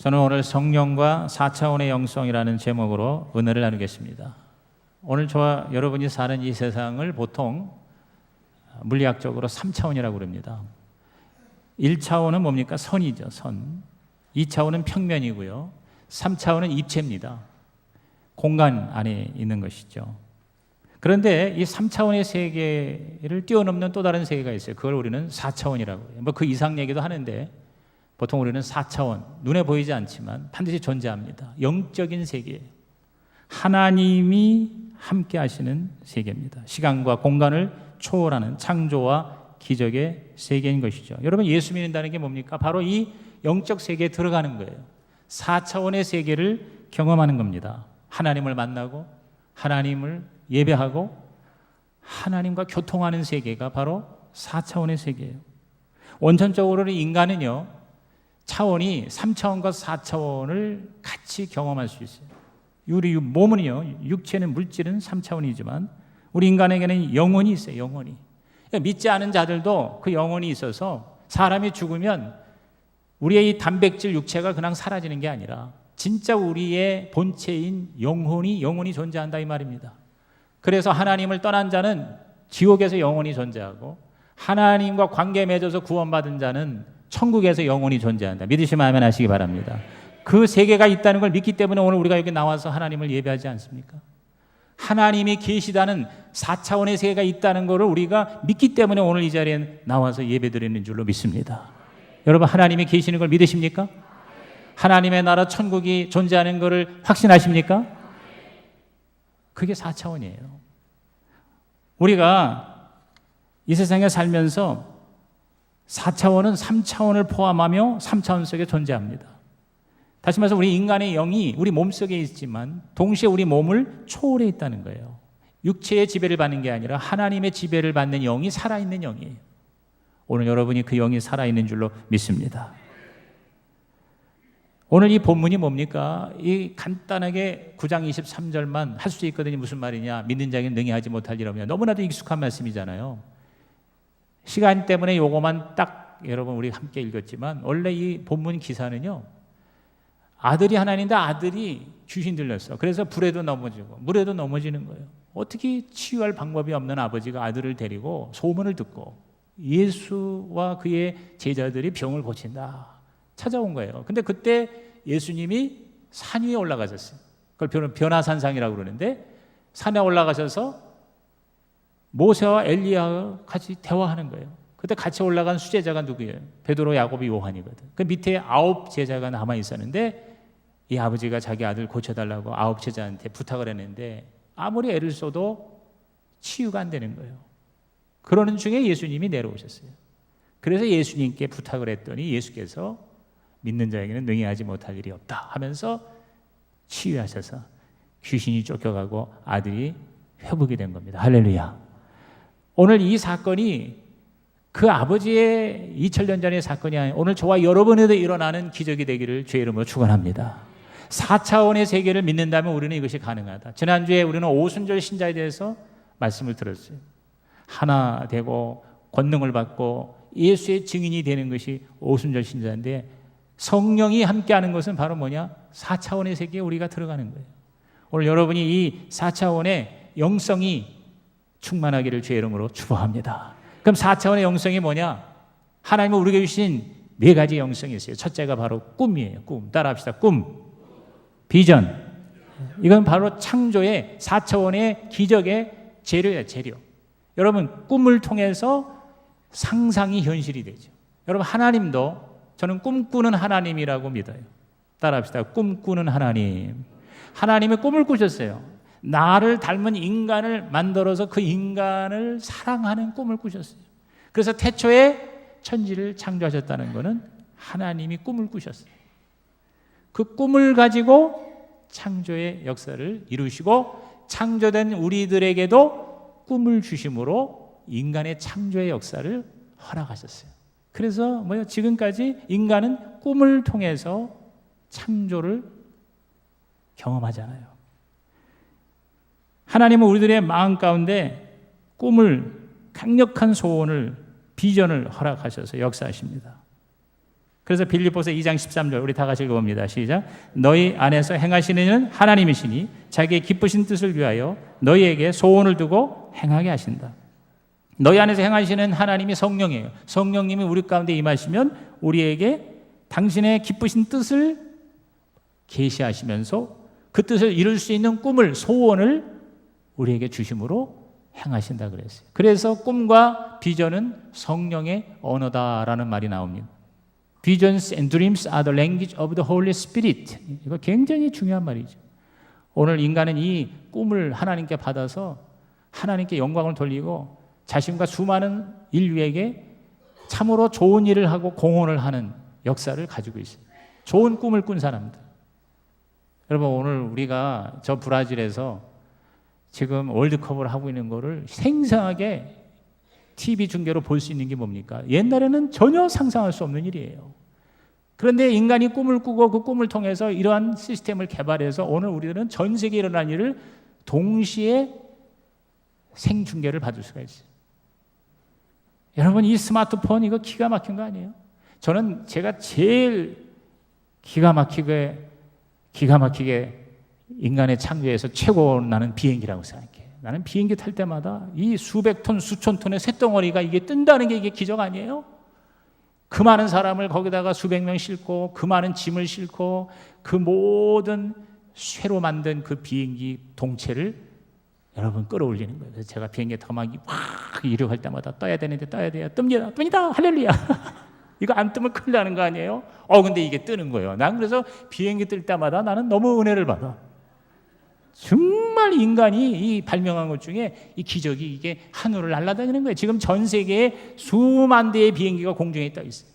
저는 오늘 성령과 4차원의 영성이라는 제목으로 은혜를 나누겠습니다. 오늘 저와 여러분이 사는 이 세상을 보통 물리학적으로 3차원이라고 그럽니다. 1차원은 뭡니까? 선이죠, 선. 2차원은 평면이고요. 3차원은 입체입니다. 공간 안에 있는 것이죠. 그런데 이 3차원의 세계를 뛰어넘는 또 다른 세계가 있어요. 그걸 우리는 4차원이라고 해요. 뭐 그 이상 얘기도 하는데 보통 우리는 4차원, 눈에 보이지 않지만 반드시 존재합니다. 영적인 세계예요. 하나님이 함께 하시는 세계입니다. 시간과 공간을 초월하는 창조와 기적의 세계인 것이죠. 여러분, 예수 믿는다는 게 뭡니까? 바로 이 영적 세계에 들어가는 거예요. 4차원의 세계를 경험하는 겁니다. 하나님을 만나고 하나님을 예배하고 하나님과 교통하는 세계가 바로 4차원의 세계예요. 원천적으로는 인간은요, 차원이 3차원과 4차원을 같이 경험할 수 있어요. 우리 몸은요, 육체는 물질은 3차원이지만 우리 인간에게는 영혼이 있어요. 영혼이. 믿지 않은 자들도 그 영혼이 있어서 사람이 죽으면 우리의 이 단백질 육체가 그냥 사라지는 게 아니라 진짜 우리의 본체인 영혼이 존재한다 이 말입니다. 그래서 하나님을 떠난 자는 지옥에서 영혼이 존재하고 하나님과 관계 맺어서 구원받은 자는 천국에서 영혼이 존재한다. 믿으시면 아멘 하시기 바랍니다. 그 세계가 있다는 걸 믿기 때문에 오늘 우리가 여기 나와서 하나님을 예배하지 않습니까? 하나님이 계시다는 4차원의 세계가 있다는 것을 우리가 믿기 때문에 오늘 이 자리에 나와서 예배드리는 줄로 믿습니다. 여러분, 하나님이 계시는 걸 믿으십니까? 하나님의 나라 천국이 존재하는 것을 확신하십니까? 그게 4차원이에요. 우리가 이 세상에 살면서 4차원은 3차원을 포함하며 3차원 속에 존재합니다. 다시 말해서 우리 인간의 영이 우리 몸속에 있지만 동시에 우리 몸을 초월해 있다는 거예요. 육체의 지배를 받는 게 아니라 하나님의 지배를 받는 영이 살아있는 영이에요. 오늘 여러분이 그 영이 살아있는 줄로 믿습니다. 오늘 이 본문이 뭡니까? 이 간단하게 9장 23절만 할 수 있거든요. 무슨 말이냐? 믿는 자에게는 능히 하지 못할 일 없냐. 너무나도 익숙한 말씀이잖아요. 시간 때문에 요거만 딱 여러분 우리 함께 읽었지만 원래 이 본문 기사는요, 아들이 하나님인데 아들이 귀신 들렸어. 그래서 불에도 넘어지고 물에도 넘어지는 거예요. 어떻게 치유할 방법이 없는 아버지가 아들을 데리고 소문을 듣고 예수와 그의 제자들이 병을 고친다 찾아온 거예요. 근데 그때 예수님이 산 위에 올라가셨어요. 그걸 변화산상이라고 그러는데 산에 올라가셔서 모세와 엘리야와 같이 대화하는 거예요. 그때 같이 올라간 수제자가 누구예요? 베드로, 야고보, 요한이거든. 그 밑에 9 제자가 남아 있었는데 이 아버지가 자기 아들 고쳐달라고 9 제자한테 부탁을 했는데 아무리 애를 써도 치유가 안 되는 거예요. 그러는 중에 예수님이 내려오셨어요. 그래서 예수님께 부탁을 했더니 예수께서 믿는 자에게는 능히 하지 못할 일이 없다 하면서 치유하셔서 귀신이 쫓겨가고 아들이 회복이 된 겁니다. 할렐루야. 오늘 이 사건이 그 아버지의 2000년 전의 사건이 아니라 오늘 저와 여러분에도 일어나는 기적이 되기를 주의 이름으로 축원합니다. 4차원의 세계를 믿는다면 우리는 이것이 가능하다. 지난주에 우리는 오순절 신자에 대해서 말씀을 들었어요. 하나 되고 권능을 받고 예수의 증인이 되는 것이 오순절 신자인데 성령이 함께하는 것은 바로 뭐냐? 4차원의 세계에 우리가 들어가는 거예요. 오늘 여러분이 이 4차원의 영성이 충만하기를 주의 이름으로 축복합니다. 그럼 4차원의 영성이 뭐냐? 하나님은 우리에게 주신 4가지 영성이 있어요. 첫째가 바로 꿈이에요. 꿈. 따라합시다. 꿈. 비전. 이건 바로 창조의 4차원의 기적의 재료예요. 재료. 여러분, 꿈을 통해서 상상이 현실이 되죠. 여러분, 하나님도 저는 꿈꾸는 하나님이라고 믿어요. 따라합시다. 꿈꾸는 하나님. 하나님의 꿈을 꾸셨어요. 나를 닮은 인간을 만들어서 그 인간을 사랑하는 꿈을 꾸셨어요. 그래서 태초에 천지를 창조하셨다는 것은 하나님이 꿈을 꾸셨어요. 그 꿈을 가지고 창조의 역사를 이루시고 창조된 우리들에게도 꿈을 주심으로 인간의 창조의 역사를 허락하셨어요. 그래서 지금까지 인간은 꿈을 통해서 창조를 경험하잖아요. 하나님은 우리들의 마음 가운데 꿈을, 강력한 소원을, 비전을 허락하셔서 역사하십니다. 그래서 빌립보서 2장 13절 우리 다 같이 읽어봅니다. 시작. 너희 안에서 행하시는 이는 하나님이시니 자기의 기쁘신 뜻을 위하여 너희에게 소원을 두고 행하게 하신다. 너희 안에서 행하시는 하나님이 성령이에요. 성령님이 우리 가운데 임하시면 우리에게 당신의 기쁘신 뜻을 계시하시면서 그 뜻을 이룰 수 있는 꿈을, 소원을 우리에게 주심으로 행하신다 그랬어요. 그래서 꿈과 비전은 성령의 언어다라는 말이 나옵니다. Visions and dreams are the language of the Holy Spirit. 이거 굉장히 중요한 말이죠. 오늘 인간은 이 꿈을 하나님께 받아서 하나님께 영광을 돌리고 자신과 수많은 인류에게 참으로 좋은 일을 하고 공헌을 하는 역사를 가지고 있어요. 좋은 꿈을 꾼 사람들. 여러분, 오늘 우리가 저 브라질에서 지금 월드컵을 하고 있는 거를 생생하게 TV 중계로 볼 수 있는 게 뭡니까? 옛날에는 전혀 상상할 수 없는 일이에요. 그런데 인간이 꿈을 꾸고 그 꿈을 통해서 이러한 시스템을 개발해서 오늘 우리들은 전 세계에 일어난 일을 동시에 생중계를 받을 수가 있어요. 여러분, 이 스마트폰 이거 기가 막힌 거 아니에요? 저는 제가 제일 기가 막히게 인간의 창조에서 최고 나는 비행기라고 생각해요. 나는 비행기 탈 때마다 이 수백 톤, 수천 톤의 쇳덩어리가 이게 뜬다는 게 이게 기적 아니에요? 그 많은 사람을 거기다가 수백 명 싣고 그 많은 짐을 싣고 그 모든 쇠로 만든 그 비행기 동체를 여러분 끌어올리는 거예요. 그래서 제가 비행기 타고 막 이륙할 때마다 떠야 되는데 떠야 돼요. 뜹니다. 할렐루야. 이거 안 뜨면 큰일 나는 거 아니에요? 근데 이게 뜨는 거예요. 난 그래서 비행기 뜰 때마다 나는 너무 은혜를 받아. 정말 인간이 이 발명한 것 중에 이 기적이 이게 하늘을 날아다니는 거예요. 지금 전 세계에 수만 대의 비행기가 공중에 떠 있어요.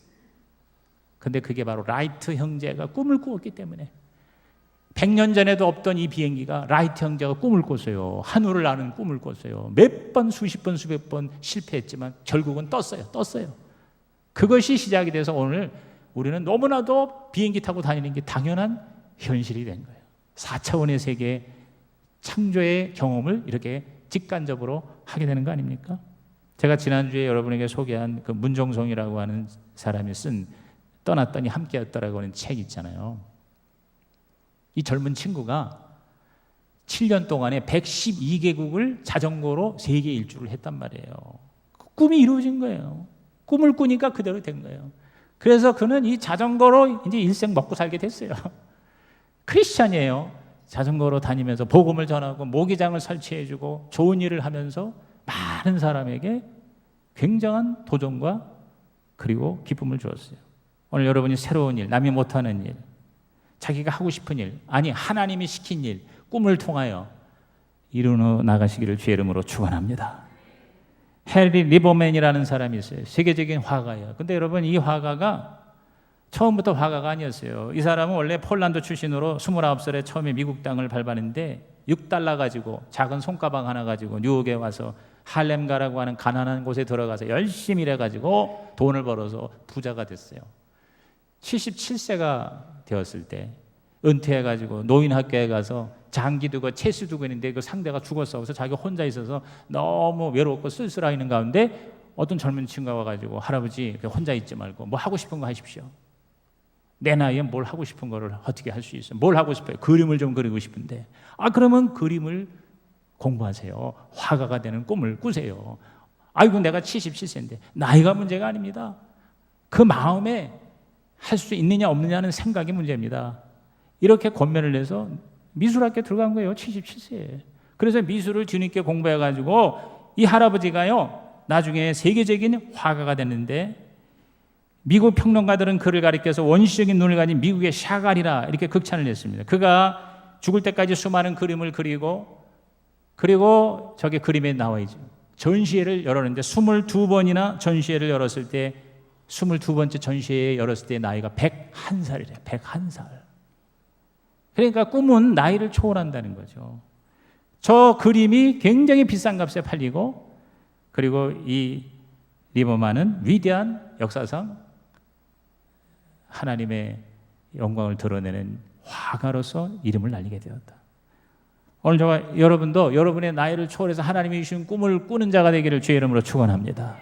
근데 그게 바로 라이트 형제가 꿈을 꾸었기 때문에 100년 전에도 없던 이 비행기가 라이트 형제가 꿈을 꿨어요. 하늘을 나는 꿈을 꿨어요. 몇 번, 수십 번, 수백 번 실패했지만 결국은 떴어요. 그것이 시작이 돼서 오늘 우리는 너무나도 비행기 타고 다니는 게 당연한 현실이 된 거예요. 4차원의 세계 창조의 경험을 이렇게 직관적으로 하게 되는 거 아닙니까? 제가 지난주에 여러분에게 소개한 그 문정성이라고 하는 사람이 쓴 떠났더니 함께였다라고 하는 책 있잖아요. 이 젊은 친구가 7년 동안에 112개국을 자전거로 세계 일주를 했단 말이에요. 그 꿈이 이루어진 거예요. 꿈을 꾸니까 그대로 된 거예요. 그래서 그는 이 자전거로 이제 일생 먹고 살게 됐어요. 크리스찬이에요. 자전거로 다니면서 복음을 전하고 모기장을 설치해주고 좋은 일을 하면서 많은 사람에게 굉장한 도전과 그리고 기쁨을 주었어요. 오늘 여러분이 새로운 일, 남이 못하는 일, 자기가 하고 싶은 일, 아니 하나님이 시킨 일, 꿈을 통하여 이루어 나가시기를 주의 이름으로 축원합니다. 해리 리버맨이라는 사람이 있어요. 세계적인 화가예요. 근데 여러분, 이 화가가 처음부터 화가가 아니었어요. 이 사람은 원래 폴란드 출신으로 29살에 처음에 미국 땅을 밟았는데 $6 가지고 작은 손가방 하나 가지고 뉴욕에 와서 할렘가라고 하는 가난한 곳에 들어가서 열심히 일해가지고 돈을 벌어서 부자가 됐어요. 77세가 되었을 때 은퇴해가지고 노인학교에 가서 장기 두고 체수 두고 있는데 그 상대가 죽었어. 그래서 자기가 혼자 있어서 너무 외롭고 쓸쓸하는 가운데 어떤 젊은 친구가 와가지고 할아버지 혼자 있지 말고 뭐 하고 싶은 거 하십시오. 내 나이에 뭘 하고 싶은 거를 어떻게 할 수 있어요? 뭘 하고 싶어요? 그림을 좀 그리고 싶은데. 그러면 그림을 공부하세요. 화가가 되는 꿈을 꾸세요. 아이고 내가 77세인데 나이가 문제가 아닙니다. 그 마음에 할 수 있느냐 없느냐는 생각이 문제입니다. 이렇게 권면을 내서 미술학교에 들어간 거예요. 77세에. 그래서 미술을 뒤늦게 공부해가지고 이 할아버지가요 나중에 세계적인 화가가 됐는데 미국 평론가들은 그를 가리켜서 원시적인 눈을 가진 미국의 샤갈이라 이렇게 극찬을 했습니다. 그가 죽을 때까지 수많은 그림을 그리고 저게 그림에 나와 있죠. 전시회를 열었는데 22번이나 전시회를 열었을 때 22번째 전시회에 열었을 때 나이가 101살이래요. 101살. 그러니까 꿈은 나이를 초월한다는 거죠. 저 그림이 굉장히 비싼 값에 팔리고 그리고 이 리버만은 위대한 역사상 하나님의 영광을 드러내는 화가로서 이름을 날리게 되었다. 오늘 저와 여러분도 여러분의 나이를 초월해서 하나님이 주신 꿈을 꾸는 자가 되기를 주의 이름으로 축원합니다.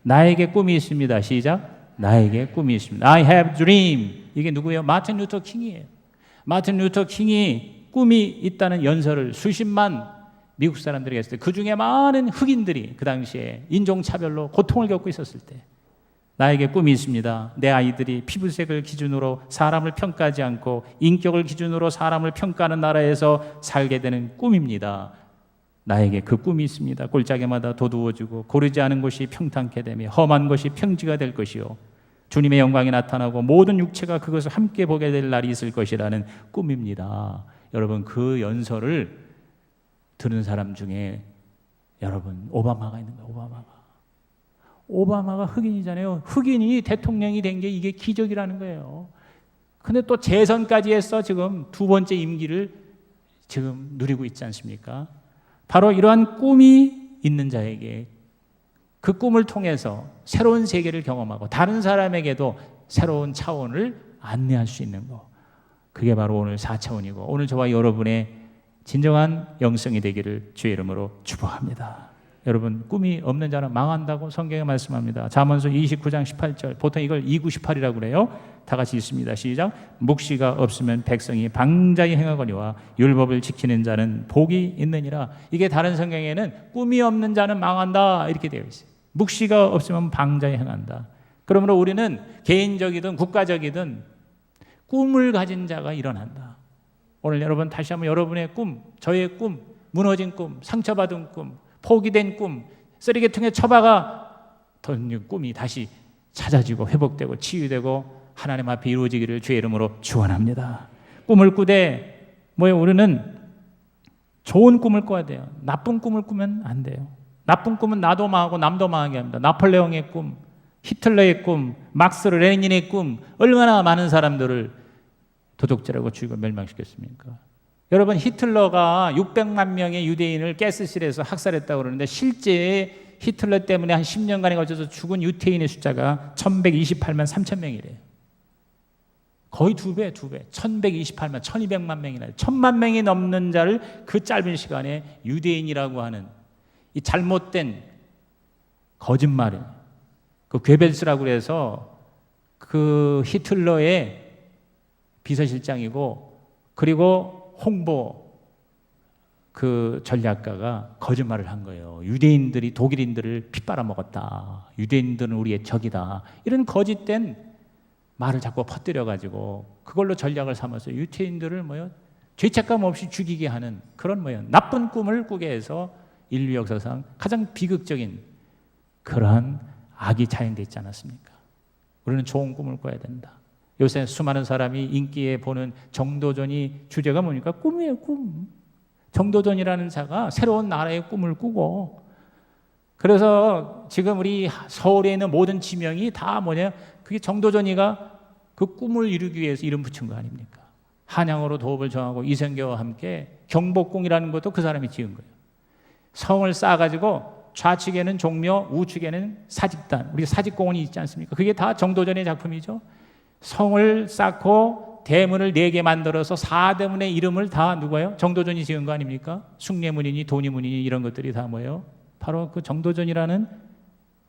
나에게 꿈이 있습니다. 시작. 나에게 꿈이 있습니다. I have dream. 이게 누구예요? 마틴 루터 킹이에요. 마틴 루터 킹이 꿈이 있다는 연설을 수십만 미국 사람들이 했을 때 그 중에 많은 흑인들이 그 당시에 인종차별로 고통을 겪고 있었을 때 나에게 꿈이 있습니다. 내 아이들이 피부색을 기준으로 사람을 평가하지 않고 인격을 기준으로 사람을 평가하는 나라에서 살게 되는 꿈입니다. 나에게 그 꿈이 있습니다. 골짜기마다 도두어지고 고르지 않은 곳이 평탄케 되며 험한 것이 평지가 될 것이요 주님의 영광이 나타나고 모든 육체가 그것을 함께 보게 될 날이 있을 것이라는 꿈입니다. 여러분, 그 연설을 들은 사람 중에 여러분 오바마가 있는 거예요. 오바마가 흑인이잖아요. 흑인이 대통령이 된 게 이게 기적이라는 거예요. 근데 또 재선까지 해서 지금 두 번째 임기를 지금 누리고 있지 않습니까? 바로 이러한 꿈이 있는 자에게 그 꿈을 통해서 새로운 세계를 경험하고 다른 사람에게도 새로운 차원을 안내할 수 있는 것. 그게 바로 오늘 4차원이고 오늘 저와 여러분의 진정한 영성이 되기를 주의 이름으로 축복합니다. 여러분, 꿈이 없는 자는 망한다고 성경에 말씀합니다. 잠언서 29장 18절. 보통 이걸 2918이라고 그래요. 다 같이 읽습니다. 시작. 묵시가 없으면 백성이 방자히 행하거니와 율법을 지키는 자는 복이 있느니라. 이게 다른 성경에는 꿈이 없는 자는 망한다 이렇게 되어 있어요. 묵시가 없으면 방자히 행한다. 그러므로 우리는 개인적이든 국가적이든 꿈을 가진 자가 일어난다. 오늘 여러분 다시 한번 여러분의 꿈, 저의 꿈, 무너진 꿈, 상처받은 꿈, 포기된 꿈, 쓰레기통에 처박아 던진 꿈이 다시 찾아지고 회복되고 치유되고 하나님 앞에 이루어지기를 주의 이름으로 축원합니다. 꿈을 꾸되 우리는 좋은 꿈을 꿔야 돼요. 나쁜 꿈을 꾸면 안 돼요. 나쁜 꿈은 나도 망하고 남도 망하게 합니다. 나폴레옹의 꿈, 히틀러의 꿈, 막스 레닌의 꿈, 얼마나 많은 사람들을 도적질하고 죽이고 멸망시켰습니까? 여러분, 히틀러가 600만 명의 유대인을 가스실에서 학살했다고 그러는데 실제 히틀러 때문에 한 10년간에 걸쳐서 죽은 유대인의 숫자가 1128만 3천 명이래요. 거의 두 배. 1128만, 1200만 명이나 1000만 명이 넘는 자를 그 짧은 시간에 유대인이라고 하는 이 잘못된 거짓말을 그 괴벨스라고 해서 그 히틀러의 비서실장이고 그리고 홍보 그 전략가가 거짓말을 한 거예요. 유대인들이 독일인들을 핏빨아먹었다. 유대인들은 우리의 적이다. 이런 거짓된 말을 자꾸 퍼뜨려가지고 그걸로 전략을 삼아서 유대인들을 죄책감 없이 죽이게 하는 그런 나쁜 꿈을 꾸게 해서 인류 역사상 가장 비극적인 그러한 악이 자행되어 있지 않았습니까? 우리는 좋은 꿈을 꿔야 된다. 요새 수많은 사람이 인기에 보는 정도전이 주제가 뭡니까? 꿈이에요, 꿈. 정도전이라는 자가 새로운 나라의 꿈을 꾸고 그래서 지금 우리 서울에 있는 모든 지명이 다 그게 정도전이가 그 꿈을 이루기 위해서 이름 붙인 거 아닙니까? 한양으로 도읍을 정하고 이성계와 함께 경복궁이라는 것도 그 사람이 지은 거예요. 성을 쌓아가지고 좌측에는 종묘, 우측에는 사직단, 우리 사직공원이 있지 않습니까? 그게 다 정도전의 작품이죠. 성을 쌓고 대문을 4개 만들어서 4대문의 이름을 다 누구예요? 정도전이 지은 거 아닙니까? 숭례문이니 도니문이니 이런 것들이 다 뭐예요? 바로 그 정도전이라는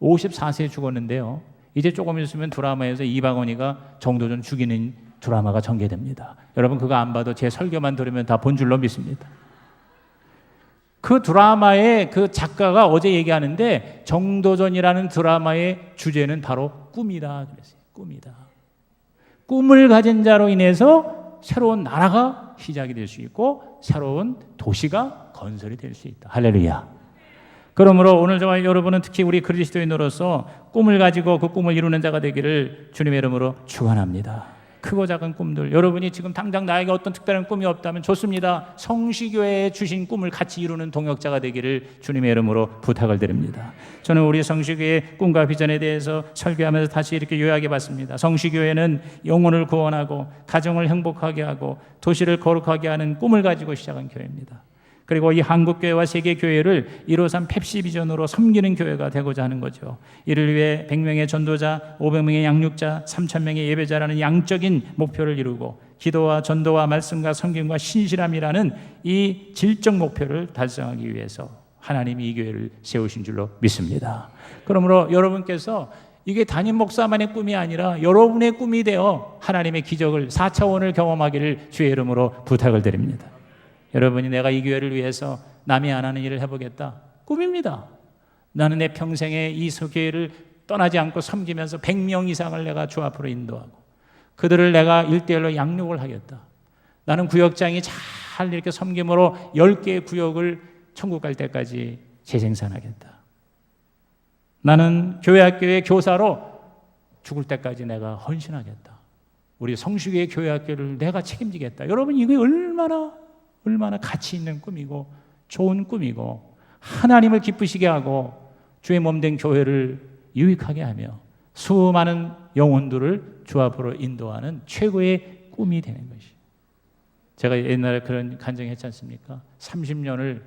54세에 죽었는데요. 이제 조금 있으면 드라마에서 이방원이가 정도전 죽이는 드라마가 전개됩니다. 여러분 그거 안 봐도 제 설교만 들으면 다 본 줄로 믿습니다. 그 드라마의 그 작가가 어제 얘기하는데 정도전이라는 드라마의 주제는 바로 꿈이다 그랬어요. 꿈이다. 꿈을 가진 자로 인해서 새로운 나라가 시작이 될 수 있고 새로운 도시가 건설이 될 수 있다. 할렐루야. 그러므로 오늘 저와 여러분은 특히 우리 그리스도인으로서 꿈을 가지고 그 꿈을 이루는 자가 되기를 주님의 이름으로 축원합니다. 크고 작은 꿈들, 여러분이 지금 당장 나에게 어떤 특별한 꿈이 없다면 좋습니다. 성시교회에 주신 꿈을 같이 이루는 동역자가 되기를 주님의 이름으로 부탁을 드립니다. 저는 우리 성시교회의 꿈과 비전에 대해서 설교하면서 다시 이렇게 요약해 봤습니다. 성시교회는 영혼을 구원하고 가정을 행복하게 하고 도시를 거룩하게 하는 꿈을 가지고 시작한 교회입니다. 그리고 이 한국교회와 세계교회를 153 펩시 비전으로 섬기는 교회가 되고자 하는 거죠. 이를 위해 100명의 전도자, 500명의 양육자, 3000명의 예배자라는 양적인 목표를 이루고 기도와 전도와 말씀과 성경과 신실함이라는 이 질적 목표를 달성하기 위해서 하나님이 이 교회를 세우신 줄로 믿습니다. 그러므로 여러분께서 이게 담임 목사만의 꿈이 아니라 여러분의 꿈이 되어 하나님의 기적을 4차원을 경험하기를 주의 이름으로 부탁을 드립니다. 여러분이 내가 이 교회를 위해서 남이 안 하는 일을 해보겠다. 꿈입니다. 나는 내 평생에 이 교회를 떠나지 않고 섬기면서 100명 이상을 내가 주 앞으로 인도하고 그들을 내가 1:1로 양육을 하겠다. 나는 구역장이 잘 이렇게 섬김으로 10개의 구역을 천국 갈 때까지 재생산하겠다. 나는 교회학교의 교사로 죽을 때까지 내가 헌신하겠다. 우리 성수교의 교회학교를 내가 책임지겠다. 여러분 이게 얼마나 가치 있는 꿈이고 좋은 꿈이고 하나님을 기쁘시게 하고 주의 몸된 교회를 유익하게 하며 수많은 영혼들을 주 앞으로 인도하는 최고의 꿈이 되는 것이. 제가 옛날에 그런 간증했지 않습니까? 30년을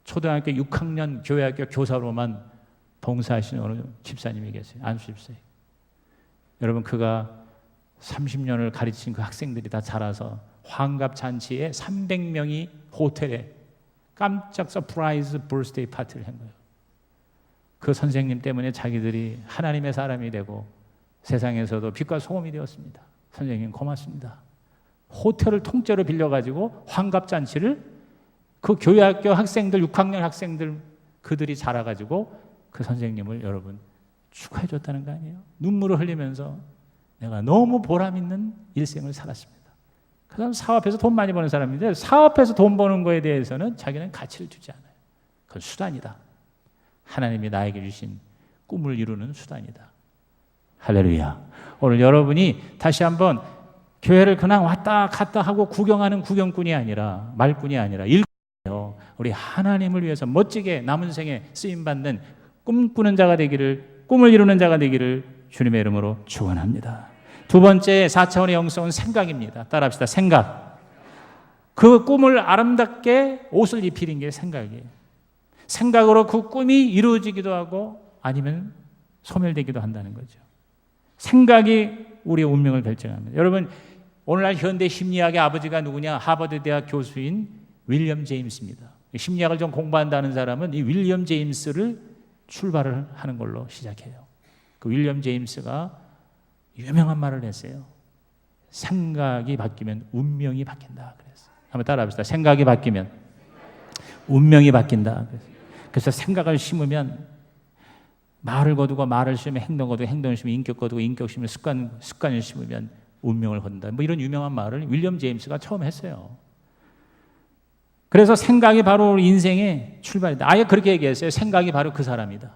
초등학교 6학년 교회학교 교사로만 봉사하시는 어느 집사님이 계세요. 안수 집사님. 여러분 그가 30년을 가르친 그 학생들이 다 자라서 환갑 잔치에 300명이 호텔에 깜짝 서프라이즈 버스데이 파티를 한 거예요. 그 선생님 때문에 자기들이 하나님의 사람이 되고 세상에서도 빛과 소금이 되었습니다. 선생님 고맙습니다. 호텔을 통째로 빌려가지고 환갑잔치를 그 교회학교 학생들 6학년 학생들 그들이 자라가지고 그 선생님을 여러분 축하해 줬다는 거 아니에요? 눈물을 흘리면서 내가 너무 보람 있는 일생을 살았습니다. 그 사람 사업해서 돈 많이 버는 사람인데 사업해서 돈 버는 거에 대해서는 자기는 가치를 주지 않아요. 그건 수단이다. 하나님이 나에게 주신 꿈을 이루는 수단이다. 할렐루야. 오늘 여러분이 다시 한번 교회를 그냥 왔다 갔다 하고 구경하는 구경꾼이 아니라 말꾼이 아니라 일꾼이에요. 우리 하나님을 위해서 멋지게 남은 생에 쓰임받는 꿈꾸는 자가 되기를, 꿈을 이루는 자가 되기를 주님의 이름으로 축원합니다. 두 번째 4차원의 영성은 생각입니다. 따라합시다. 생각. 그 꿈을 아름답게 옷을 입히는 게 생각이에요. 생각으로 그 꿈이 이루어지기도 하고 아니면 소멸되기도 한다는 거죠. 생각이 우리의 운명을 결정합니다. 여러분 오늘날 현대 심리학의 아버지가 누구냐? 하버드 대학 교수인 윌리엄 제임스입니다. 심리학을 좀 공부한다는 사람은 이 윌리엄 제임스를 출발을 하는 걸로 시작해요. 그 윌리엄 제임스가 유명한 말을 했어요. 생각이 바뀌면 운명이 바뀐다. 그랬어요. 한번 따라합시다. 생각이 바뀌면 운명이 바뀐다. 그래서 생각을 심으면 말을 거두고 말을 심으면 행동 거두고 행동을 심으면 인격 거두고 인격 심으면 습관을 심으면 운명을 거둔다. 뭐 이런 유명한 말을 윌리엄 제임스가 처음 했어요. 그래서 생각이 바로 우리 인생의 출발이다. 아예 그렇게 얘기했어요. 생각이 바로 그 사람이다.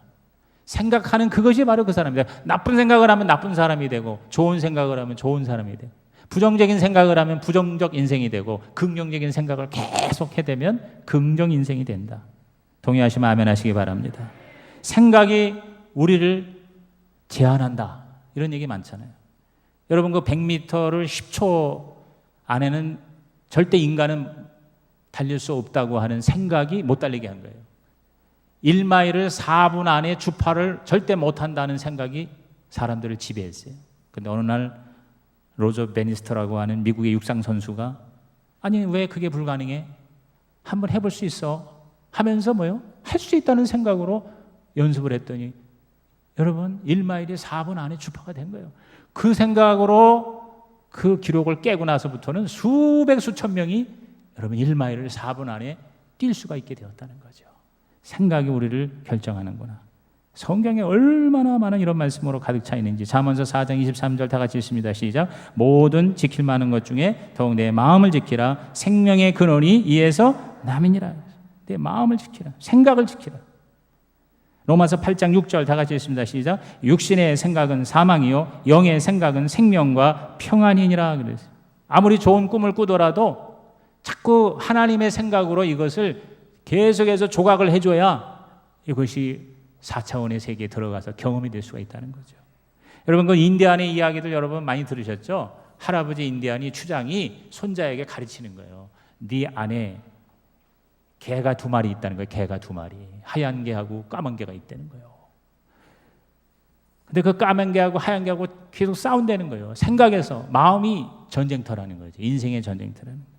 생각하는 그것이 바로 그 사람이다. 나쁜 생각을 하면 나쁜 사람이 되고 좋은 생각을 하면 좋은 사람이 되고 부정적인 생각을 하면 부정적 인생이 되고 긍정적인 생각을 계속 해대면 긍정 인생이 된다. 동의하시면 아멘 하시기 바랍니다. 생각이 우리를 제한한다. 이런 얘기 많잖아요. 여러분 그 100m를 10초 안에는 절대 인간은 달릴 수 없다고 하는 생각이 못 달리게 한 거예요. 1마일을 4분 안에 주파를 절대 못한다는 생각이 사람들을 지배했어요. 그런데 어느 날 로저 베니스터라고 하는 미국의 육상 선수가 아니 왜 그게 불가능해? 한번 해볼 수 있어 하면서 뭐요? 할 수 있다는 생각으로 연습을 했더니 여러분 1마일이 4분 안에 주파가 된 거예요. 그 생각으로 그 기록을 깨고 나서부터는 수백 수천 명이 여러분 1마일을 4분 안에 뛸 수가 있게 되었다는 거죠. 생각이 우리를 결정하는구나. 성경에 얼마나 많은 이런 말씀으로 가득 차 있는지. 잠언서 4장 23절 다 같이 읽습니다. 시작. 모든 지킬 만한 것 중에 더욱 내 마음을 지키라. 생명의 근원이 이에서 남이니라. 내 마음을 지키라. 생각을 지키라. 로마서 8장 6절 다 같이 읽습니다. 시작. 육신의 생각은 사망이요 영의 생각은 생명과 평안이니라. 그랬어요. 아무리 좋은 꿈을 꾸더라도 자꾸 하나님의 생각으로 이것을 계속해서 조각을 해줘야 이것이 4차원의 세계에 들어가서 경험이 될 수가 있다는 거죠. 여러분 그 인디안의 이야기들 여러분 많이 들으셨죠? 할아버지 인디안이 추장이 손자에게 가르치는 거예요. 네 안에 개가 2마리 있다는 거예요. 개가 2마리. 하얀 개하고 까만 개가 있다는 거예요. 근데 그 까만 개하고 하얀 개하고 계속 싸운다는 거예요. 생각에서 마음이 전쟁터라는 거죠. 인생의 전쟁터라는 거예요.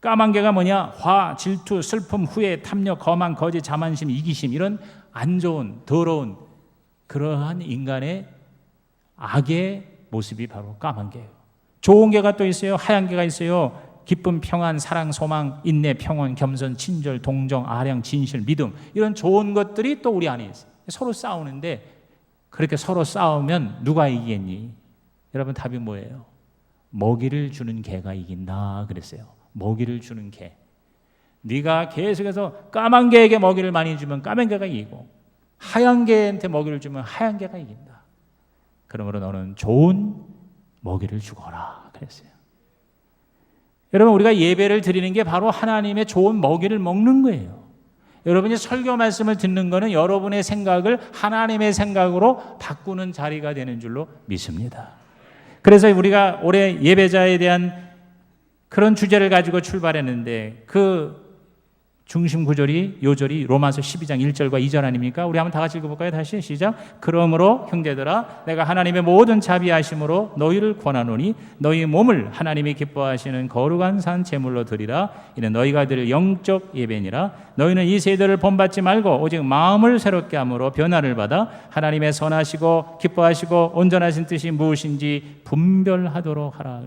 까만 개가 뭐냐? 화, 질투, 슬픔, 후회, 탐욕, 거만, 거짓, 자만심, 이기심 이런 안 좋은 더러운 그러한 인간의 악의 모습이 바로 까만 개예요. 좋은 개가 또 있어요. 하얀 개가 있어요. 기쁨, 평안, 사랑, 소망, 인내, 평온, 겸손, 친절, 동정, 아량, 진실, 믿음, 이런 좋은 것들이 또 우리 안에 있어요. 서로 싸우는데 그렇게 서로 싸우면 누가 이기겠니? 여러분, 답이 뭐예요? 먹이를 주는 개가 이긴다 그랬어요. 먹이를 주는 개. 네가 계속해서 까만 개에게 먹이를 많이 주면 까만 개가 이기고, 하얀 개한테 먹이를 주면 하얀 개가 이긴다. 그러므로 너는 좋은 먹이를 주거라 그랬어요. 여러분, 우리가 예배를 드리는 게 바로 하나님의 좋은 먹이를 먹는 거예요. 여러분이 설교 말씀을 듣는 거는 여러분의 생각을 하나님의 생각으로 바꾸는 자리가 되는 줄로 믿습니다. 그래서 우리가 올해 예배자에 대한 그런 주제를 가지고 출발했는데, 그 중심 구절이, 요절이 로마서 12장 1절과 2절 아닙니까? 우리 한번 다 같이 읽어볼까요? 다시 시작. 그러므로 형제들아, 내가 하나님의 모든 자비하심으로 너희를 권하노니 너희 몸을 하나님이 기뻐하시는 거룩한 산 제물로 드리라. 이는 너희가 드릴 영적 예배니라. 너희는 이 세대를 본받지 말고 오직 마음을 새롭게 함으로 변화를 받아 하나님의 선하시고 기뻐하시고 온전하신 뜻이 무엇인지 분별하도록 하라.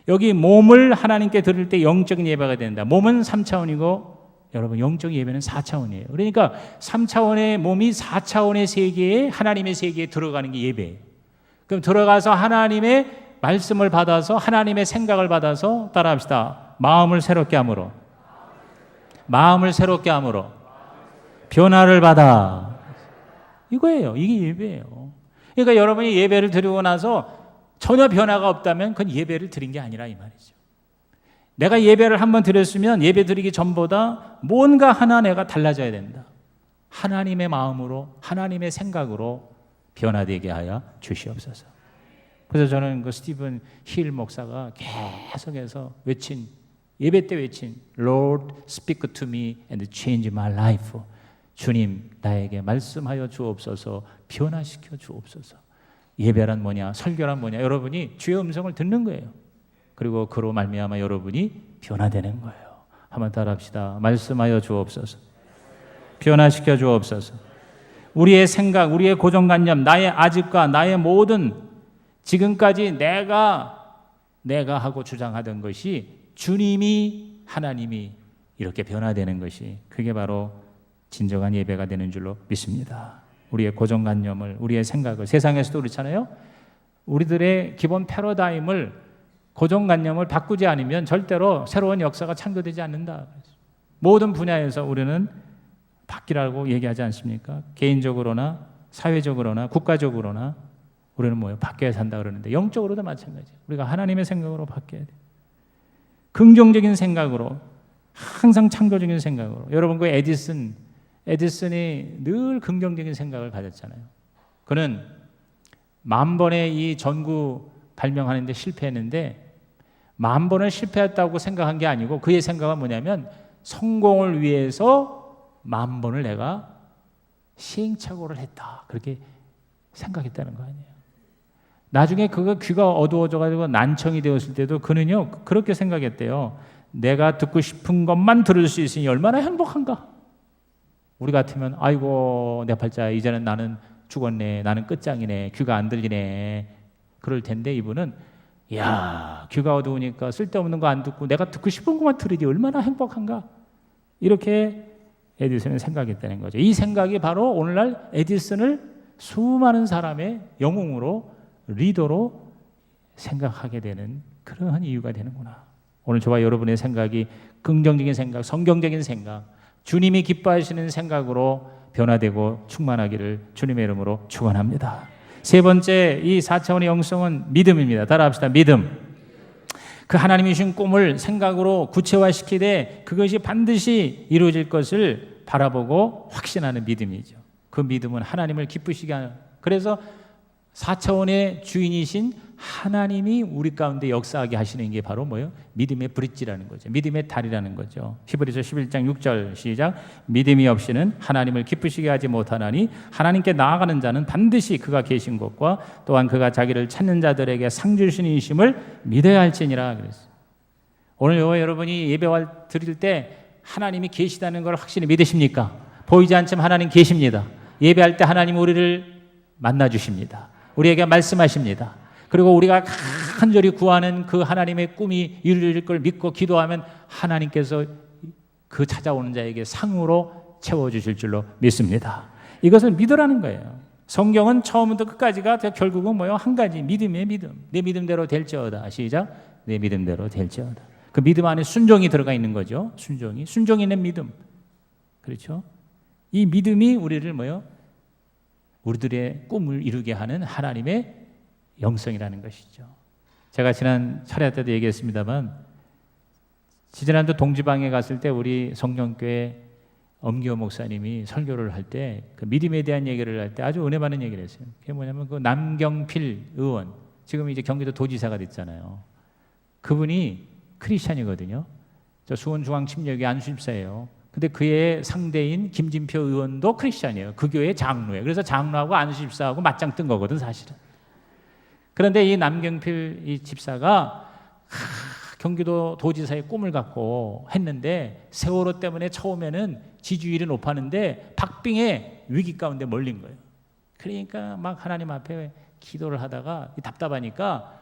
여기 몸을 하나님께 드릴 때 영적인 예배가 된다. 몸은 3차원이고 여러분, 영적 예배는 4차원이에요. 그러니까 3차원의 몸이 4차원의 세계에, 하나님의 세계에 들어가는 게 예배예요. 그럼 들어가서 하나님의 말씀을 받아서, 하나님의 생각을 받아서, 따라합시다. 마음을 새롭게 함으로, 마음을 새롭게 함으로 변화를 받아. 이거예요. 이게 예배예요. 그러니까 여러분이 예배를 드리고 나서 전혀 변화가 없다면 그건 예배를 드린 게 아니라 이 말이죠. 내가 예배를 한번 드렸으면 예배 드리기 전보다 뭔가 하나 내가 달라져야 된다. 하나님의 마음으로, 하나님의 생각으로 변화되게 하여 주시옵소서. 그래서 저는 그 스티븐 힐 목사가 계속해서 외친, 예배 때 외친 Lord, speak to me and change my life. 주님, 나에게 말씀하여 주옵소서, 변화시켜 주옵소서. 예배란 뭐냐, 설교란 뭐냐, 여러분이 주의 음성을 듣는 거예요. 그리고 그로 말미암아 여러분이 변화되는 거예요. 한번 따라합시다. 말씀하여 주옵소서, 변화시켜 주옵소서. 우리의 생각, 우리의 고정관념, 나의 아집과 나의 모든 지금까지 내가 하고 주장하던 것이 주님이, 하나님이 이렇게 변화되는 것이, 그게 바로 진정한 예배가 되는 줄로 믿습니다. 우리의 고정관념을, 우리의 생각을, 세상에서도 그렇잖아요. 우리들의 기본 패러다임을, 고정관념을 바꾸지 않으면 절대로 새로운 역사가 창조되지 않는다. 모든 분야에서 우리는 바뀌라고 얘기하지 않습니까? 개인적으로나 사회적으로나 국가적으로나 우리는 뭐예요? 바뀌어야 산다 그러는데, 영적으로도 마찬가지예요. 우리가 하나님의 생각으로 바뀌어야 돼요. 긍정적인 생각으로, 항상 창조적인 생각으로. 여러분, 그 에디슨이 늘 긍정적인 생각을 가졌잖아요. 그는 10,000번의 이 전구 발명하는데 실패했는데, 10,000번을 실패했다고 생각한 게 아니고, 그의 생각은 뭐냐면 성공을 위해서 10,000번을 내가 시행착오를 했다, 그렇게 생각했다는 거 아니에요. 나중에 그거 귀가 어두워져가지고 난청이 되었을 때도 그는요 그렇게 생각했대요. 내가 듣고 싶은 것만 들을 수 있으니 얼마나 행복한가. 우리 같으면 아이고 내 팔자, 이제는 나는 죽었네, 나는 끝장이네, 귀가 안 들리네, 그럴 텐데 이분은 야, 귀가 어두우니까 쓸데없는 거 안 듣고 내가 듣고 싶은 것만 들으니 얼마나 행복한가, 이렇게 에디슨은 생각했다는 거죠. 이 생각이 바로 오늘날 에디슨을 수많은 사람의 영웅으로, 리더로 생각하게 되는 그러한 이유가 되는구나. 오늘 저와 여러분의 생각이 긍정적인 생각, 성경적인 생각, 주님이 기뻐하시는 생각으로 변화되고 충만하기를 주님의 이름으로 축원합니다. 세 번째, 이 4차원의 영성은 믿음입니다. 따라합시다. 믿음. 그 하나님이 주신 꿈을 생각으로 구체화시키되 그것이 반드시 이루어질 것을 바라보고 확신하는 믿음이죠. 그 믿음은 하나님을 기쁘시게 하는, 그래서 4차원의 주인이신 하나님이 우리 가운데 역사하게 하시는 게 바로 뭐예요? 믿음의 브릿지라는 거죠. 믿음의 다리라는 거죠. 히브리서 11장 6절 시작. 믿음이 없이는 하나님을 기쁘시게 하지 못하나니 하나님께 나아가는 자는 반드시 그가 계신 곳과 또한 그가 자기를 찾는 자들에게 상 주시는 이심을 믿어야 할지니라 그랬어요. 오늘 여러분이 예배 드릴 때 하나님이 계시다는 걸 확실히 믿으십니까? 보이지 않지만 하나님 계십니다. 예배할 때 하나님 우리를 만나 주십니다. 우리에게 말씀하십니다. 그리고 우리가 간절히 구하는 그 하나님의 꿈이 이루어질 걸 믿고 기도하면 하나님께서 그 찾아오는 자에게 상으로 채워주실 줄로 믿습니다. 이것을 믿으라는 거예요. 성경은 처음부터 끝까지가 결국은 뭐예요? 한 가지, 믿음이에요. 믿음. 내 믿음대로 될지어다. 시작. 내 믿음대로 될지어다. 그 믿음 안에 순종이 들어가 있는 거죠. 순종이 있는 믿음. 그렇죠? 이 믿음이 우리를 뭐예요? 우리들의 꿈을 이루게 하는 하나님의 영성이라는 것이죠. 제가 지난 철야 때도 얘기했습니다만, 지난주 동지방에 갔을 때 우리 성령교회 엄기호 목사님이 설교를 할 때 그 믿음에 대한 얘기를 할 때 아주 은혜 받는 얘기를 했어요. 그게 뭐냐면 그 남경필 의원, 지금 이제 경기도 도지사가 됐잖아요. 그분이 크리스찬이거든요. 저 수원중앙침략의 안수집사예요. 근데 그의 상대인 김진표 의원도 크리스찬이에요. 그 교회 장로예요. 그래서 장로하고 안수집사하고 맞짱 뜬 거거든, 사실은. 그런데 이 남경필 이 집사가 경기도 도지사의 꿈을 갖고 했는데 세월호 때문에 처음에는 지지율이 높았는데 박빙의 위기 가운데 몰린 거예요. 그러니까 막 하나님 앞에 기도를 하다가 답답하니까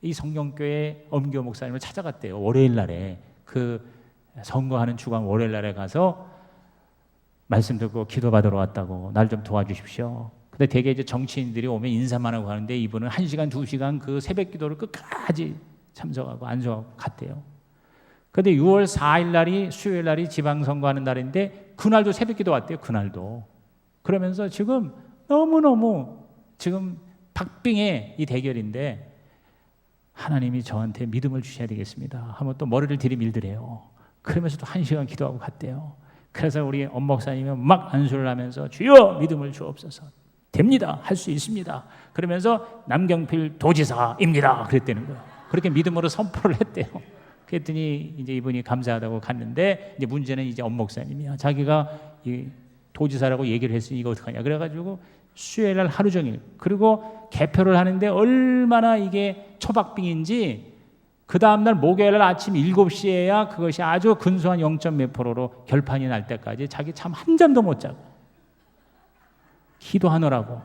이 성경교회 엄기호 목사님을 찾아갔대요. 월요일 날에 그 선거하는 주간 월요일 날에 가서 말씀 듣고 기도받으러 왔다고, 날 좀 도와주십시오. 근데 대개 이제 정치인들이 오면 인사만 하고 가는데 이분은 1시간, 2시간 그 새벽 기도를 끝까지 참석하고 안수하고 갔대요. 근데 6월 4일 날이 수요일 날이 지방선거하는 날인데 그날도 새벽 기도 왔대요. 그날도. 그러면서 지금 너무너무 지금 박빙의 이 대결인데 하나님이 저한테 믿음을 주셔야 되겠습니다 하면 또 머리를 들이밀더래요. 그러면서 또 1시간 기도하고 갔대요. 그래서 우리 엄 목사님이 막 안수를 하면서 주여 믿음을 주옵소서. 됩니다. 할 수 있습니다. 그러면서 남경필 도지사입니다. 그랬다는 거예요. 그렇게 믿음으로 선포를 했대요. 그랬더니 이제 이분이 감사하다고 갔는데 이제 문제는 이제 엄 목사님이야. 자기가 이 도지사라고 얘기를 했으니 이거 어떡하냐. 그래가지고 수요일 날 하루 종일, 그리고 개표를 하는데 얼마나 이게 초박빙인지 그 다음날 목요일 날 아침 7시에야 그것이 아주 근소한 0점 몇 프로로 결판이 날 때까지 자기 참 한 잠도 못 자고 기도하느라고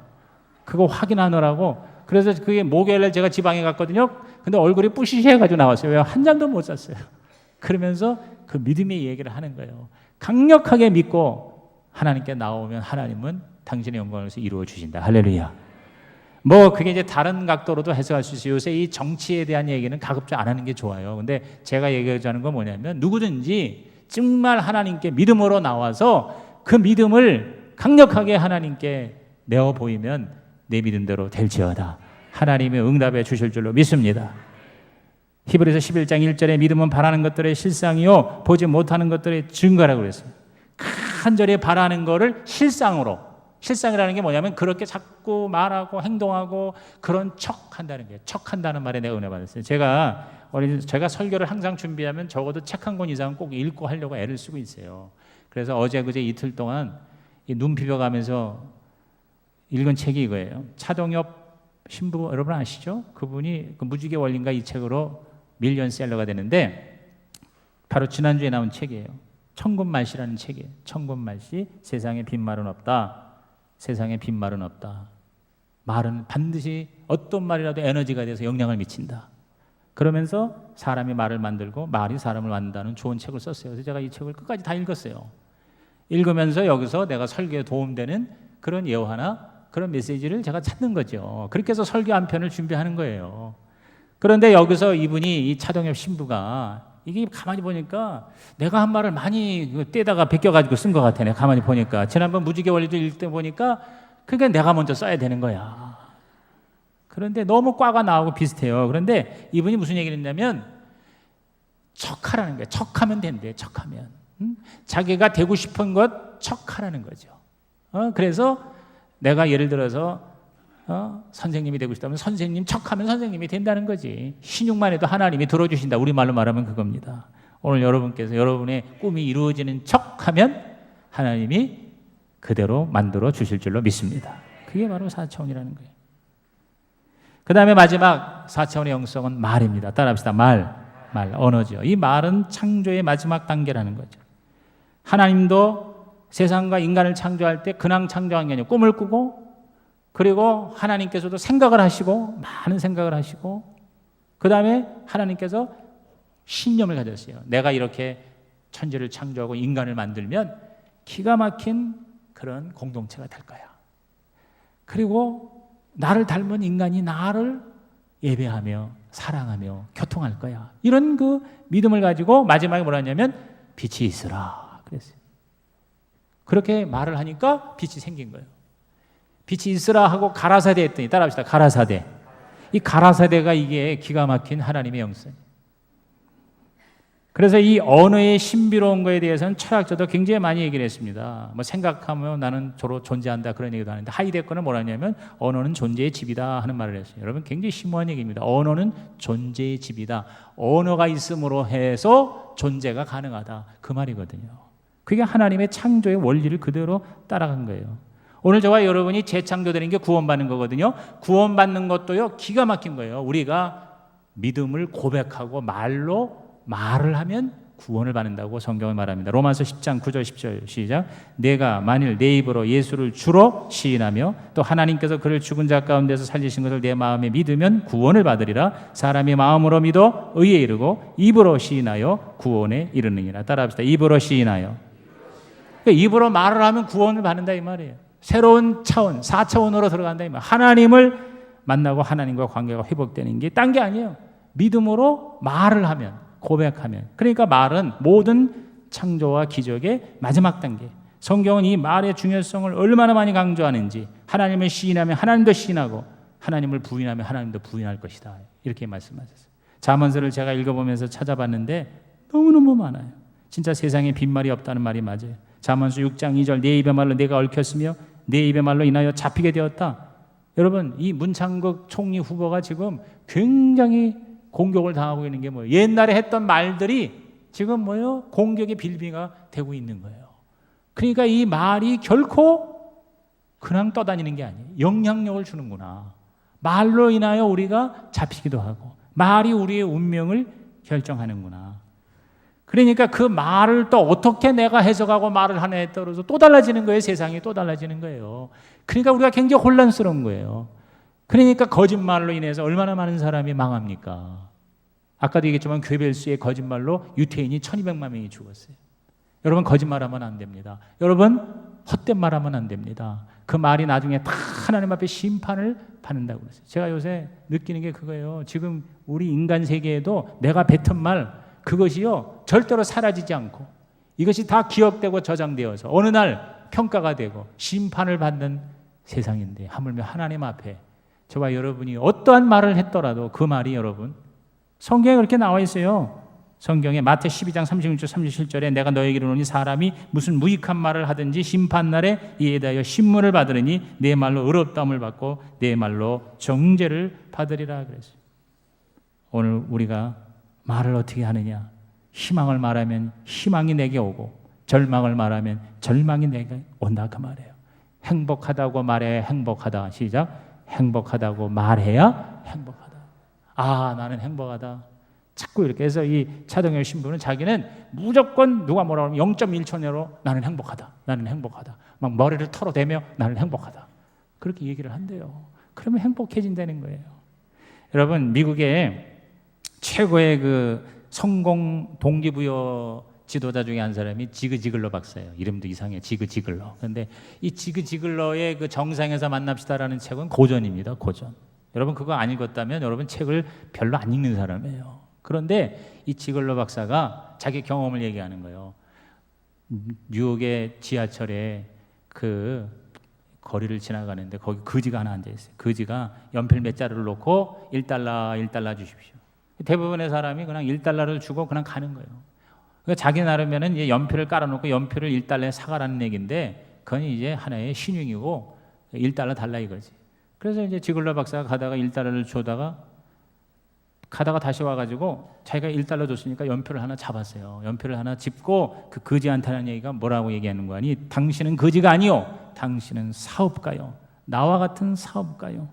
그거 확인하느라고. 그래서 그게 목요일 날 제가 지방에 갔거든요. 근데 얼굴이 뿌시시해가지고 나왔어요. 왜? 한 잠도 못 잤어요. 그러면서 그 믿음의 얘기를 하는 거예요. 강력하게 믿고 하나님께 나오면 하나님은 당신의 영광을 위해서 이루어 주신다. 할렐루야. 뭐 그게 이제 다른 각도로도 해석할 수 있어요. 요새 이 정치에 대한 얘기는 가급적 안 하는 게 좋아요. 근데 제가 얘기하자는 건 뭐냐면 누구든지 정말 하나님께 믿음으로 나와서 그 믿음을 강력하게 하나님께 내어 보이면 내 믿음대로 될지어다. 하나님의 응답해 주실 줄로 믿습니다. 히브리서 11장 1절에 믿음은 바라는 것들의 실상이요 보지 못하는 것들의 증거라고 그랬어요. 간절히 바라는 거를 실상으로, 실상이라는 게 뭐냐면 그렇게 자꾸 말하고 행동하고 그런 척한다는 거예요. 척한다는 말에 내가 은혜 받았어요. 제가 설교를 항상 준비하면 적어도 책 한 권 이상은 꼭 읽고 하려고 애를 쓰고 있어요. 그래서 어제 그제 이틀 동안 눈 비벼가면서 읽은 책이 이거예요. 차동엽 신부 여러분 아시죠? 그분이 그 무지개 원리인가 이 책으로 밀리언셀러가 되는데 바로 지난주에 나온 책이에요. 천군말시라는 책이에요. 천군말시. 세상에 빈말은 없다. 세상에 빈말은 없다. 말은 반드시 어떤 말이라도 에너지가 돼서 영향을 미친다. 그러면서 사람이 말을 만들고 말이 사람을 만든다는 좋은 책을 썼어요. 그래서 제가 이 책을 끝까지 다 읽었어요. 읽으면서 여기서 내가 설교에 도움되는 그런 예화나 그런 메시지를 제가 찾는 거죠. 그렇게 해서 설교 한 편을 준비하는 거예요. 그런데 여기서 이분이 이 차동엽 신부가 이게 가만히 보니까 내가 한 말을 많이 떼다가 베껴가지고 쓴 것 같아. 내가 가만히 보니까 지난번 무지개 원리도 읽을 때 보니까 그러니까 내가 먼저 써야 되는 거야. 그런데 너무 꽈가 나오고 비슷해요. 그런데 이분이 무슨 얘기를 했냐면 척하라는 거예요. 척하면 된대. 척하면 자기가 되고 싶은 것 척하라는 거죠. 그래서 내가 예를 들어서 선생님이 되고 싶다면 선생님 척하면 선생님이 된다는 거지. 신용만 해도 하나님이 들어주신다. 우리말로 말하면 그겁니다. 오늘 여러분께서 여러분의 꿈이 이루어지는 척하면 하나님이 그대로 만들어 주실 줄로 믿습니다. 그게 바로 4차원이라는 거예요. 그 다음에 마지막 4차원의 영성은 말입니다. 따라합시다. 말, 언어죠. 이 말은 창조의 마지막 단계라는 거죠. 하나님도 세상과 인간을 창조할 때 그냥 창조한 게 아니고 꿈을 꾸고, 그리고 하나님께서도 생각을 하시고, 많은 생각을 하시고, 그 다음에 하나님께서 신념을 가졌어요. 내가 이렇게 천지를 창조하고 인간을 만들면 기가 막힌 그런 공동체가 될 거야. 그리고 나를 닮은 인간이 나를 예배하며 사랑하며 교통할 거야. 이런 그 믿음을 가지고 마지막에 뭐라 했냐면 빛이 있으라 그랬어요. 그렇게 말을 하니까 빛이 생긴 거예요. 빛이 있으라 하고 가라사대 했더니, 따라합시다. 가라사대. 이 가라사대가 이게 기가 막힌 하나님의 영성이에요. 그래서 이 언어의 신비로운 거에 대해서는 철학자도 굉장히 많이 얘기를 했습니다. 뭐 생각하면 나는 저로 존재한다 그런 얘기도 하는데, 하이데거는 뭐라 하냐면 언어는 존재의 집이다 하는 말을 했어요. 여러분 굉장히 심오한 얘기입니다. 언어는 존재의 집이다. 언어가 있음으로 해서 존재가 가능하다 그 말이거든요. 그게 하나님의 창조의 원리를 그대로 따라간 거예요. 오늘 저와 여러분이 재창조되는 게 구원받는 거거든요. 구원받는 것도요 기가 막힌 거예요. 우리가 믿음을 고백하고 말을 하면 구원을 받는다고 성경을 말합니다. 로마서 10장 9절 10절 시작. 내가 만일 내 입으로 예수를 주로 시인하며 또 하나님께서 그를 죽은 자 가운데서 살리신 것을 내 마음에 믿으면 구원을 받으리라. 사람이 마음으로 믿어 의에 이르고 입으로 시인하여 구원에 이르느니라. 따라합시다. 입으로 시인하여. 그러니까 입으로 말을 하면 구원을 받는다 이 말이에요. 새로운 차원, 4차원으로 들어간다 이 말. 하나님을 만나고 하나님과 관계가 회복되는 게 딴 게 아니에요. 믿음으로 말을 하면, 고백하면. 그러니까 말은 모든 창조와 기적의 마지막 단계. 성경은 이 말의 중요성을 얼마나 많이 강조하는지, 하나님을 시인하면 하나님도 시인하고 하나님을 부인하면 하나님도 부인할 것이다 이렇게 말씀하셨어요. 잠언서를 제가 읽어보면서 찾아봤는데 너무너무 많아요. 진짜 세상에 빈말이 없다는 말이 맞아요. 잠언서 6장 2절 내 입의 말로 내가 얽혔으며 내 입의 말로 인하여 잡히게 되었다. 여러분 이 문창극 총리 후보가 지금 굉장히 공격을 당하고 있는 게 뭐예요? 옛날에 했던 말들이 지금 뭐예요? 공격의 빌미가 되고 있는 거예요. 그러니까 이 말이 결코 그냥 떠다니는 게 아니에요. 영향력을 주는구나. 말로 인하여 우리가 잡히기도 하고 말이 우리의 운명을 결정하는구나. 그러니까 그 말을 또 어떻게 내가 해석하고 말을 하냐에 따라서 또 달라지는 거예요. 세상이 또 달라지는 거예요. 그러니까 우리가 굉장히 혼란스러운 거예요. 그러니까 거짓말로 인해서 얼마나 많은 사람이 망합니까? 아까도 얘기했지만 괴벨스의 거짓말로 유태인이 1200만 명이 죽었어요. 여러분 거짓말하면 안 됩니다. 여러분 헛된 말하면 안 됩니다. 그 말이 나중에 다 하나님 앞에 심판을 받는다고 그랬어요. 제가 요새 느끼는 게 그거예요. 지금 우리 인간 세계에도 내가 뱉은 말 그것이요 절대로 사라지지 않고 이것이 다 기억되고 저장되어서 어느 날 평가가 되고 심판을 받는 세상인데, 하물며 하나님 앞에 저와 여러분이 어떠한 말을 했더라도 그 말이 여러분 성경에 그렇게 나와 있어요. 성경에 마태 12장 36절 37절에 내가 너에게 이르노니 사람이 무슨 무익한 말을 하든지 심판날에 이에 대하여 신문을 받으리니 내 말로 의롭다함을 받고 내 말로 정죄를 받으리라 그랬어요. 오늘 우리가 말을 어떻게 하느냐? 희망을 말하면 희망이 내게 오고 절망을 말하면 절망이 내게 온다 그 말이에요. 행복하다고 말해야 행복하다. 시작. 행복하다고 말해야 행복하다. 아 나는 행복하다. 자꾸 이렇게 해서 이 차동열 신부는 자기는 무조건 누가 뭐라 하면 0.1초 내로 나는 행복하다. 나는 행복하다. 막 머리를 털어대며 나는 행복하다. 그렇게 얘기를 한대요. 그러면 행복해진다는 거예요. 여러분 미국에 최고의 그 성공 동기부여 지도자 중에 한 사람이 지그 지글러 박사예요. 이름도 이상해요. 지그 지글러. 그런데 이 지그 지글러의 그 정상에서 만납시다라는 책은 고전입니다. 고전. 여러분 그거 안 읽었다면 여러분 책을 별로 안 읽는 사람이에요. 그런데 이 지글러 박사가 자기 경험을 얘기하는 거예요. 뉴욕의 지하철에 그 거리를 지나가는데 거기 거지가 하나 앉아 있어요. 거지가 연필 몇 자루를 놓고 1달러 주십시오. 대부분의 사람이 그냥 1달러를 주고 그냥 가는 거예요. 그러니까 자기 나름에는 이제 연필을 깔아놓고 연필을 1달러에 사가라는 얘기인데 그건 이제 하나의 신용이고 1달러 달라 이거지. 그래서 이제 지글러 박사가 가다가 1달러를 주다가 가다가 다시 와가지고 자기가 1달러 줬으니까 연필을 하나 잡았어요. 연필을 하나 짚고 그 거지한테 하는 얘기가 뭐라고 얘기하는 거 아니? 당신은 거지가 아니요. 당신은 사업가요. 나와 같은 사업가요.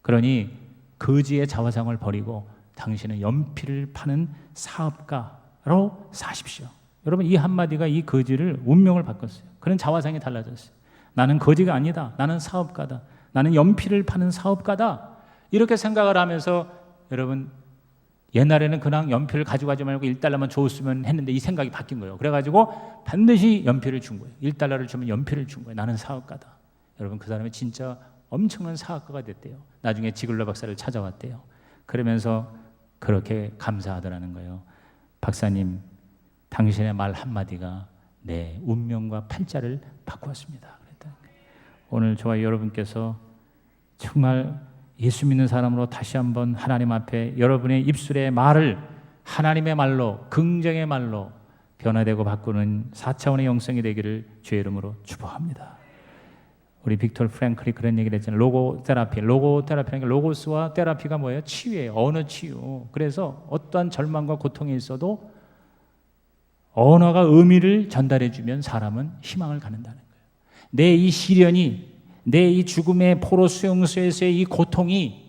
그러니 거지의 자화상을 버리고 당신은 연필을 파는 사업가로 사십시오. 여러분 이 한마디가 이 거지를 운명을 바꿨어요. 그런 자화상이 달라졌어요. 나는 거지가 아니다. 나는 사업가다. 나는 연필을 파는 사업가다. 이렇게 생각을 하면서 여러분 옛날에는 그냥 연필을 가져가지 말고 1달러만 줬으면 했는데 이 생각이 바뀐 거예요. 그래가지고 반드시 연필을 준 거예요. 1달러를 주면 연필을 준 거예요. 나는 사업가다. 여러분 그 사람이 진짜 엄청난 사업가가 됐대요. 나중에 지글러 박사를 찾아왔대요. 그러면서 그렇게 감사하더라는 거예요. 박사님, 당신의 말 한마디가 내 운명과 팔자를 바꾸었습니다. 오늘 저와 여러분께서 정말 예수 믿는 사람으로 다시 한번 하나님 앞에 여러분의 입술의 말을 하나님의 말로, 긍정의 말로 변화되고 바꾸는 4차원의 영성이 되기를 주의 이름으로 축복합니다. 우리 빅토르 프랭클이 그런 얘기를 했잖아요. 로고 테라피라는 게 로고스와 테라피가 뭐예요? 치유예요. 언어 치유. 그래서 어떠한 절망과 고통이 있어도 언어가 의미를 전달해주면 사람은 희망을 갖는다는 거예요. 내 이 시련이, 내 이 죽음의 포로 수용소에서의 이 고통이,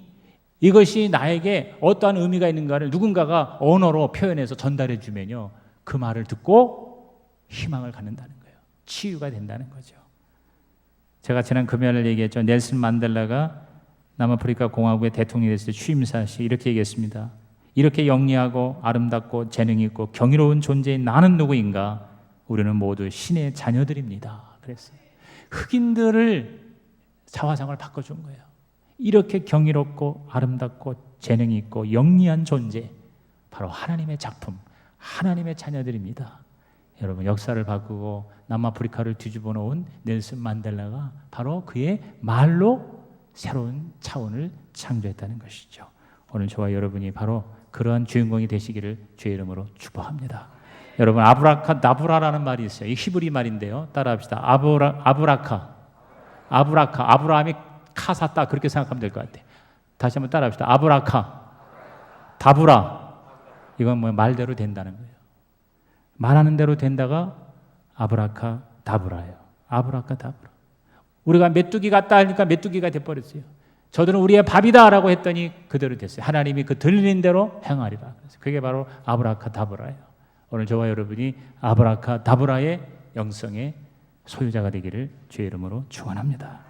이것이 나에게 어떠한 의미가 있는가를 누군가가 언어로 표현해서 전달해주면요, 그 말을 듣고 희망을 갖는다는 거예요. 치유가 된다는 거죠. 제가 지난 금요일에 얘기했죠. 넬슨 만델라가 남아프리카 공화국의 대통령이 됐을 때 취임사 시 이렇게 얘기했습니다. 이렇게 영리하고 아름답고 재능 있고 경이로운 존재인 나는 누구인가? 우리는 모두 신의 자녀들입니다. 그랬어요. 흑인들을 자화상을 바꿔준 거예요. 이렇게 경이롭고 아름답고 재능 있고 영리한 존재, 바로 하나님의 작품, 하나님의 자녀들입니다. 여러분 역사를 바꾸고 남아프리카를 뒤집어 놓은 넬슨 만델라가 바로 그의 말로 새로운 차원을 창조했다는 것이죠. 오늘 저와 여러분이 바로 그러한 주인공이 되시기를 주의 이름으로 축복합니다. 여러분 아브라카다브라라는 말이 있어요. 이 히브리 말인데요. 따라합시다. 아브라함이 카 샀다 그렇게 생각하면 될 것 같아요. 다시 한번 따라합시다. 다브라. 이건 뭐 말대로 된다는 거예요. 말하는 대로 된다가 아브라카다브라예요. 아브라카다브라. 우리가 메뚜기 같다 하니까 메뚜기가 돼버렸어요. 저들은 우리의 밥이다라고 했더니 그대로 됐어요. 하나님이 그 들리는 대로 행하리라. 그게 바로 아브라카다브라예요. 오늘 저와 여러분이 아브라카다브라의 영성의 소유자가 되기를 주의 이름으로 축원합니다.